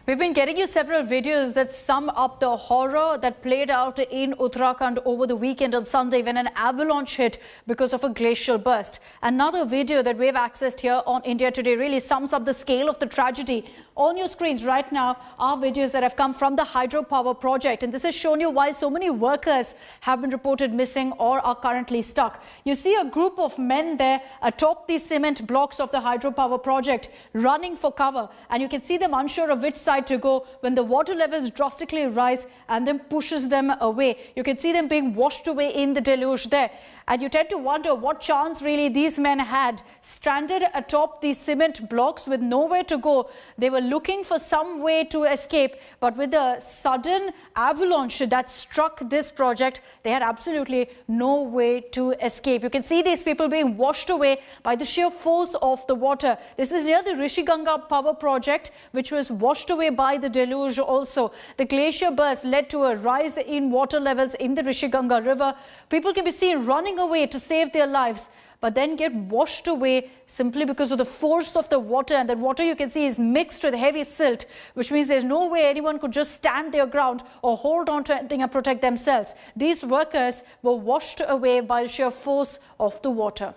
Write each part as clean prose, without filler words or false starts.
We've been getting you several videos that sum up the horror that played out in Uttarakhand over the weekend on Sunday when an avalanche hit because of a glacial burst. Another video that we've accessed here on India Today really sums up the scale of the tragedy. On your screens right now are videos that have come from the hydropower project, and this has shown you why so many workers have been reported missing or are currently stuck. You see a group of men there atop the cement blocks of the hydropower project running for cover, and you can see them unsure of which side to go when the water levels drastically rise and then pushes them away. You can see them being washed away in the deluge there. And you tend to wonder what chance really these men had, stranded atop these cement blocks with nowhere to go. They were looking for some way to escape, but with the sudden avalanche that struck this project, they had absolutely no way to escape. You can see these people being washed away by the sheer force of the water. This is near the Rishiganga power project, which was washed away by the deluge also. The glacier burst led to a rise in water levels in the Rishiganga river. People can be seen running away to save their lives, but then get washed away simply because of the force of the water. And that water, you can see, is mixed with heavy silt, which means there's no way anyone could just stand their ground or hold on to anything and protect themselves. These workers were washed away by the sheer force of the water.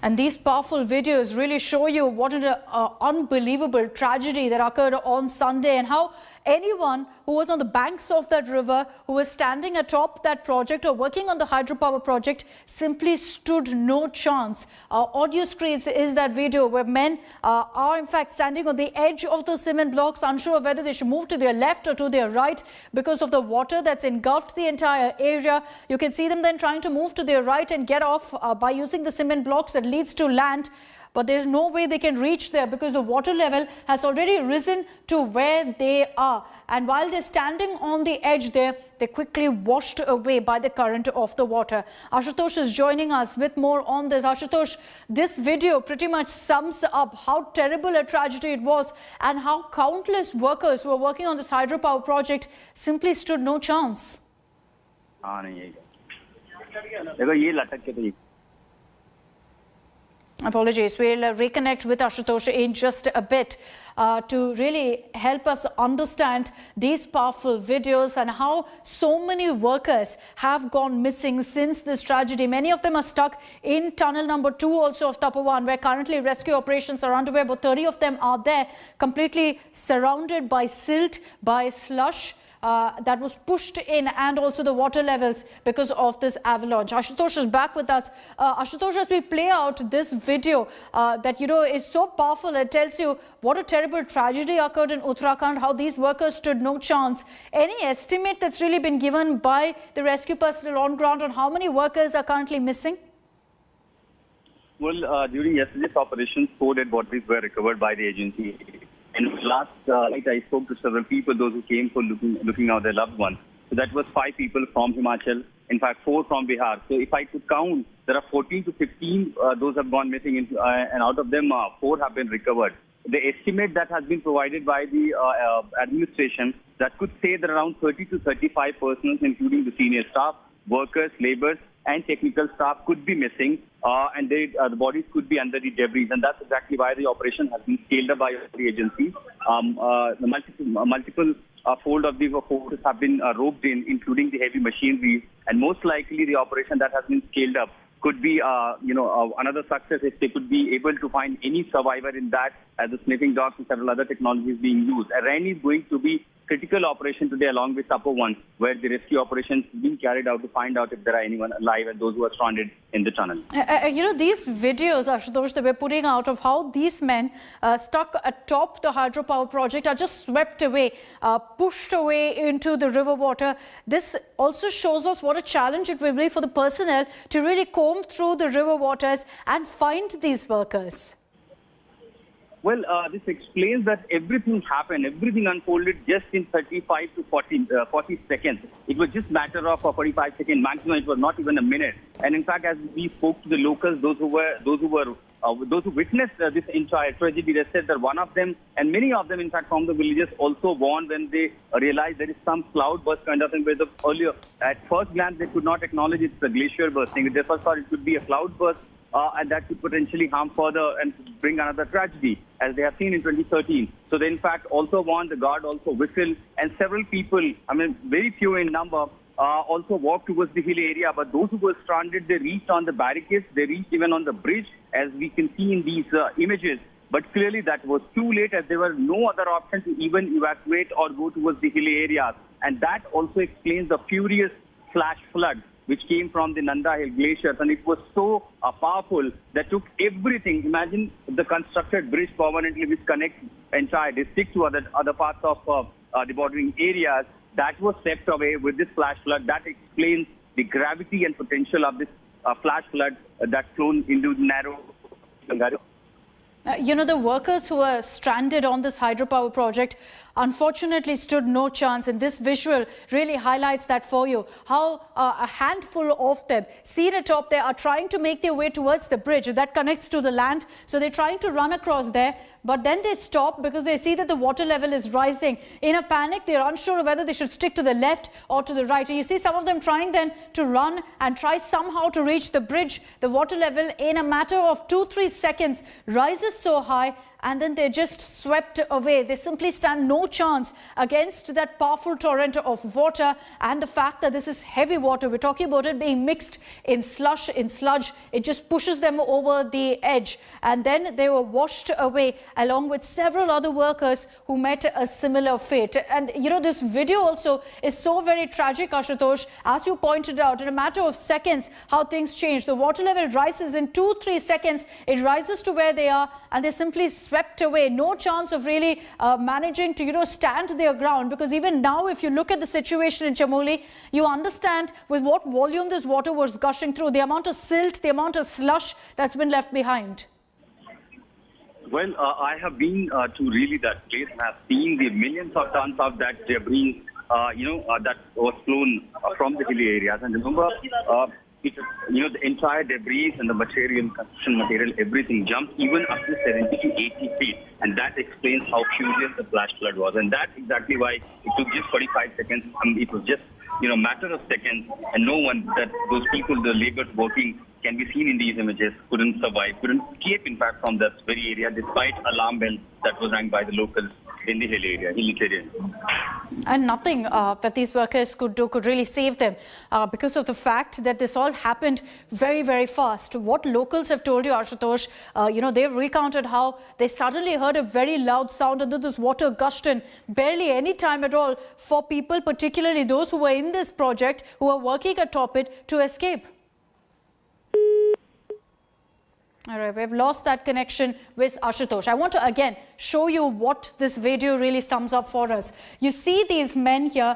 And these powerful videos really show you what an unbelievable tragedy that occurred on Sunday, and how anyone who was on the banks of that river, who was standing atop that project or working on the hydropower project, simply stood no chance. Audio screens is that video where men are in fact standing on the edge of the cement blocks, unsure of whether they should move to their left or to their right because of the water that's engulfed the entire area. You can see them then trying to move to their right and get off by using the cement blocks that leads to land. But there's no way they can reach there because the water level has already risen to where they are. And while they're standing on the edge there, they're quickly washed away by the current of the water. Ashutosh is joining us with more on this. Ashutosh, this video pretty much sums up how terrible a tragedy it was and how countless workers who were working on this hydropower project simply stood no chance. Apologies. We'll reconnect with Ashutosh in just a bit to really help us understand these powerful videos and how so many workers have gone missing since this tragedy. Many of them are stuck in tunnel number 2 also of Tapovan, where currently rescue operations are underway. About 30 of them are there, completely surrounded by silt, by slush that was pushed in, and also the water levels because of this avalanche. Ashutosh is back with us. Ashutosh, as we play out this video that, you know, is so powerful, it tells you what a terrible tragedy occurred in Uttarakhand, how these workers stood no chance. Any estimate that's really been given by the rescue personnel on ground on how many workers are currently missing? Well, during yesterday's operations, 4 dead bodies were recovered by the agency. And last night, I spoke to several people, those who came for looking out their loved ones. So that was 5 people from Himachal, in fact 4 from Bihar. So if I could count, there are 14 to 15 those have gone missing, and out of them 4 have been recovered. The estimate that has been provided by the administration that could say that around 30 to 35 persons, including the senior staff, workers, laborers, and technical staff, could be missing, and the bodies could be under the debris, and that's exactly why the operation has been scaled up by the agency. The multiple fold of the forces have been roped in, including the heavy machinery, and most likely the operation that has been scaled up could be, another success if they could be able to find any survivor in that, as the sniffing dogs and several other technologies being used. Rain is going to be critical operation today along with Tapovan, where the rescue operations being carried out to find out if there are anyone alive and those who are stranded in the tunnel. You know, these videos, Ashutosh, that we're putting out of how these men stuck atop the hydropower project are just swept away, pushed away into the river water. This also shows us what a challenge it will be for the personnel to really comb through the river waters and find these workers. Well, this explains that everything happened, everything unfolded just in 35 to 40 seconds. It was just a matter of 45 seconds maximum. It was not even a minute. And in fact, as we spoke to the locals, those who witnessed this entire tragedy, they said that one of them, and many of them, in fact, from the villages, also warned when they realized there is some cloud burst kind of thing. Where earlier, at first glance, they could not acknowledge it's a glacier bursting. They first thought it could be a cloud burst, and that could potentially harm further and bring another tragedy. as they have seen in 2013. So they in fact also warned, the guard also whistled, and several people, I mean very few in number, also walked towards the hill area. But those who were stranded, they reached on the barricades, they reached even on the bridge, as we can see in these images. But clearly that was too late, as there were no other option to even evacuate or go towards the hilly areas. And that also explains the furious flash flood which came from the Nanda Hill glaciers. And it was so powerful that took everything. Imagine the constructed bridge permanently which connects entire district to other parts of the bordering areas. That was swept away with this flash flood. That explains the gravity and potential of this flash flood that flown into the narrow. You know, the workers who were stranded on this hydropower project unfortunately stood no chance, and this visual really highlights that for you, how a handful of them seen atop there are trying to make their way towards the bridge that connects to the land. So they're trying to run across there, but then they stop because they see that the water level is rising. In a panic, they're unsure of whether they should stick to the left or to the right. And you see some of them trying then to run and try somehow to reach the bridge. The water level in a matter of 2-3 seconds rises so high, and then they're just swept away. They simply stand no chance against that powerful torrent of water, and the fact that this is heavy water. We're talking about it being mixed in slush, in sludge. It just pushes them over the edge, and then they were washed away along with several other workers who met a similar fate. And you know, this video also is so very tragic, Ashutosh. As you pointed out, in a matter of seconds, how things change. The water level rises in 2-3 seconds. It rises to where they are, and they simply swept away. No chance of really managing to, you know, stand their ground, because even now, if you look at the situation in Chamoli, you understand with what volume this water was gushing through, the amount of silt, the amount of slush that's been left behind. Well, I have been to really that place and have seen the millions of tons of that debris, that was flown from the hilly areas. And remember, the entire debris and the material, construction material, everything jumped even up to 70 to 80 feet. And that explains how furious the flash flood was. And that's exactly why it took just 45 seconds. It was just, matter of seconds. And no one, those people, the laborers working, can be seen in these images, couldn't survive, couldn't escape, in fact, from that very area, despite alarm bells that was rang by the locals in the hilly area. And nothing that these workers could do could really save them because of the fact that this all happened very, very fast. What locals have told you, Ashutosh, they've recounted how they suddenly heard a very loud sound and then this water gushed in barely any time at all for people, particularly those who were in this project, who were working atop it, to escape. All right, we've lost that connection with Ashutosh. I want to again show you what this video really sums up for us. You see these men here,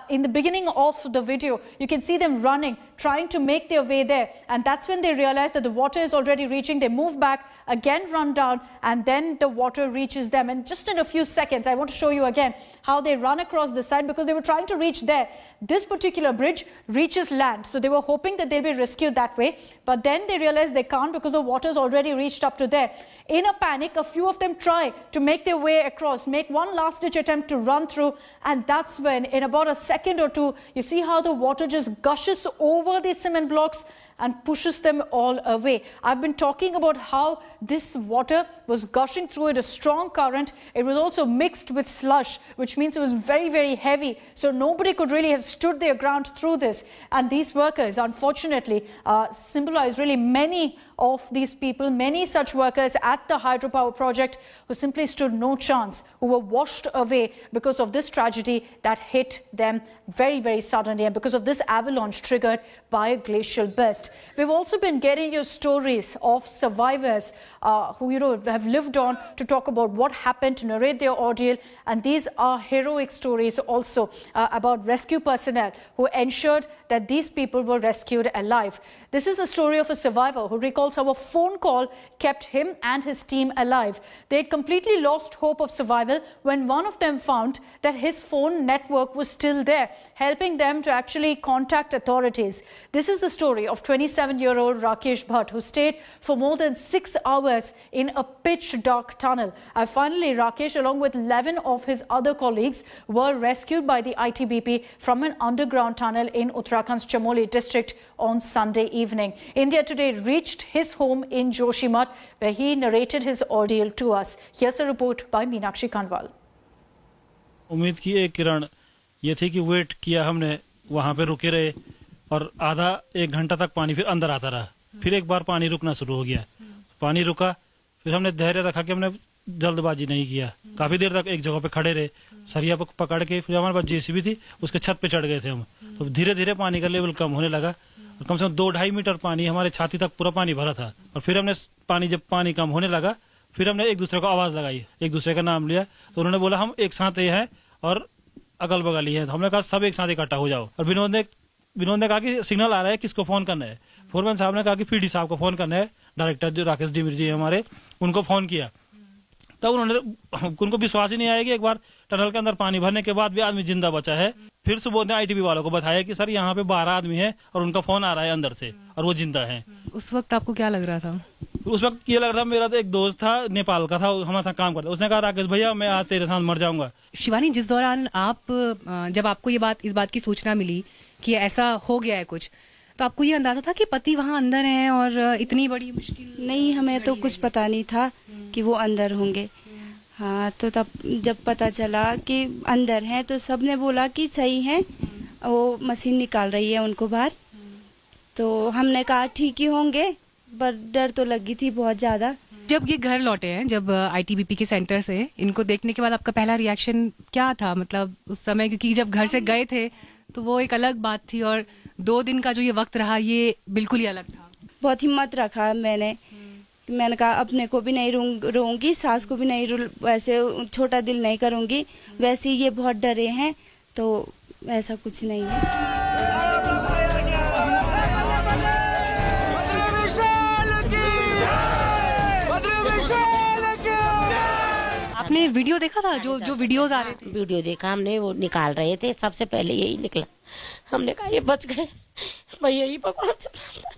in the beginning of the video, you can see them running, trying to make their way there. And that's when they realize that the water is already reaching. They move back, again run down, and then the water reaches them. And just in a few seconds, I want to show you again how they run across the side, because they were trying to reach there. This particular bridge reaches land. So they were hoping that they'll be rescued that way. But then they realize they can't, because the water's already reached up to there. In a panic, a few of them try to make their way across, make one last-ditch attempt to run through, and that's when, in about a second or two, you see how the water just gushes over these cement blocks and pushes them all away. I've been talking about how this water was gushing through at a strong current. It was also mixed with slush, which means it was very, very heavy. So nobody could really have stood their ground through this. And these workers, unfortunately, symbolize really many of these people, many such workers at the hydropower project who simply stood no chance, who were washed away because of this tragedy that hit them very, very suddenly, and because of this avalanche triggered by a glacial burst. We've also been getting you stories of survivors who have lived on to talk about what happened, to narrate their ordeal, and these are heroic stories also about rescue personnel who ensured that these people were rescued alive. This is a story of a survivor who recalls how a phone call kept him and his team alive. They had completely lost hope of survival when one of them found that his phone network was still there, helping them to actually contact authorities. This is the story of 27-year-old Rakesh Bhatt, who stayed for more than 6 hours in a pitch-dark tunnel. Finally, Rakesh, along with 11 of his other colleagues, were rescued by the ITBP from an underground tunnel in Uttarakhand's Chamoli district on Sunday evening. India Today reached his his home in Joshimath, where he narrated his ordeal to us. Here's a report by Meenakshi Kanwal. उम्मीद की एक किरण ये थी कि wait किया हमने, वहाँ पे रुके रहे और आधा एक घंटा तक पानी फिर अंदर आता रहा। फिर एक बार पानी रुकना शुरू हो गया, पानी रुका, फिर हमने धैर्य रखा कि हमने जल्दबाजी नहीं किया। काफी देर तक एक जगह पे खड़े रहे, सरिया पकड़ के। फिर हमारे पास जेसीबी थी, उसके छत पे चढ़ गए थे हम। तो धीरे धीरे पानी का लेवल कम होने लगा, कम से कम 2-2.5 मीटर पानी हमारे छाती तक पूरा पानी भरा था। और फिर हमने जब पानी कम होने लगा, फिर हमने एक दूसरे को आवाज लगाई, एक दूसरे का नाम लिया। तो उन्होंने बोला हम एक साथ ये हैं और अगल बगल ही है। तो हमने कहा सब एक साथ इकट्ठा हो जाओ। और विनोद ने कहा कि सिग्नल आ रहा है, किसको फोन करना है। फोरमैन साहब ने कहा कि पीडी साहब को फोन करना है, डायरेक्टर जो राकेश डिमिर जी हमारे, उनको फोन किया। तब उनको विश्वास ही नहीं आया कि एक बार टनल के अंदर पानी भरने के बाद भी आदमी जिंदा बचा है। फिर सुबह ने आईटीबी वालों को बताया कि सर यहाँ पे 12 आदमी है और उनका फोन आ रहा है अंदर से और वो जिंदा है। उस वक्त आपको क्या लग रहा था? उस वक्त ये लग रहा था, मेरा तो एक दोस्त था नेपाल का था, हमारे साथ काम करता। उसने कहा राकेश भैया मैं आज तेरे साथ मर जाऊंगा। शिवानी, जिस दौरान जब आपको इस बात की सूचना मिली कि ऐसा हो गया है कुछ, तो आपको ये अंदाजा था कि पति वहाँ अंदर हैं और इतनी बड़ी मुश्किल? नहीं, हमें तो कुछ पता नहीं था कि वो अंदर होंगे। हाँ, तो तब जब पता चला कि अंदर हैं तो सबने बोला कि सही है, वो मशीन निकाल रही है उनको बाहर। तो हमने कहा ठीक ही होंगे, पर डर तो लगी थी बहुत ज्यादा। जब ये घर लौटे हैं, जब आईटीबीपी के सेंटर से, इनको देखने के बाद आपका पहला रिएक्शन क्या था? मतलब उस समय, क्योंकि जब घर से गए थे तो वो एक अलग बात थी और 2 दिन का जो ये वक्त रहा ये बिल्कुल ही अलग था। बहुत हिम्मत रखा मैंने कहा अपने को भी नहीं रोऊंगी, सास को भी नहीं, वैसे छोटा दिल नहीं करूंगी। वैसे ये बहुत डरे हैं, तो ऐसा कुछ नहीं है। आपने वीडियो देखा था? जो वीडियोस आ रहे थे? वीडियो देखा हमने, वो निकाल रहे थे, सबसे पहले यही निकला। हमने कहा ये बच गए, मैं यही भगवान से प्रार्थना।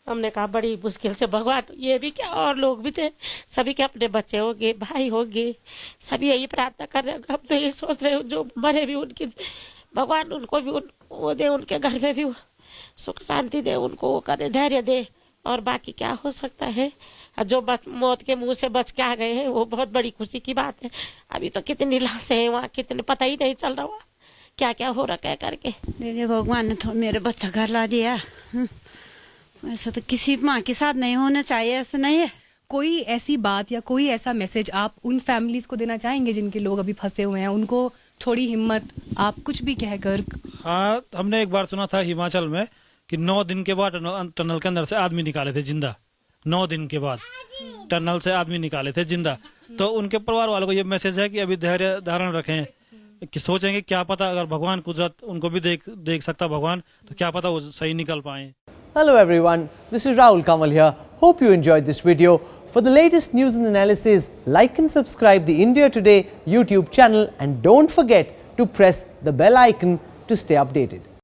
हमने कहा बड़ी मुश्किल से भगवान, ये भी क्या और लोग भी थे, सभी के अपने बच्चे होंगे, भाई होंगे, सभी यही प्रार्थना कर रहे हैं। हम तो ये सोच रहे हैं जो मरे भी उनकी भगवान उनको भी वो दे, उनके घर में भी सुख शांति दे, उनको वो करे, धैर्य दे। और बाकी क्या हो सकता है, जो मौत के मुंह से बच के आ गए हैं वो बहुत बड़ी खुशी की बात है। अभी तो कितनी लाशें हैं वहाँ, कितने पता ही नहीं चल रहा क्या क्या हो रहा है करके। मेरे भगवान ने तो मेरे बच्चा घर ला दिया। ऐसा तो किसी माँ के साथ नहीं होना चाहिए, ऐसा नहीं है। कोई ऐसी बात या कोई ऐसा मैसेज आप उन फैमिलीज को देना चाहेंगे जिनके लोग अभी फंसे हुए हैं, उनको थोड़ी हिम्मत, आप कुछ भी कहकर? हाँ, हमने एक बार सुना था हिमाचल में कि 9 दिन के बाद टनल के अंदर से आदमी निकाले थे जिंदा। 9 दिन के बाद टनल से आदमी निकाले थे जिंदा। तो उनके परिवार वालों को ये मैसेज है कि अभी धैर्य धारण रखें, कि सोचेंगे क्या पता अगर भगवान कुदरत उनको भी देख सकता भगवान, तो क्या पता वो सही निकल पाए। Hello everyone, this is Rahul Kamal here. Hope you enjoyed this video. For the latest news and analysis, like and subscribe the India Today YouTube channel and don't forget to press the bell icon to stay updated.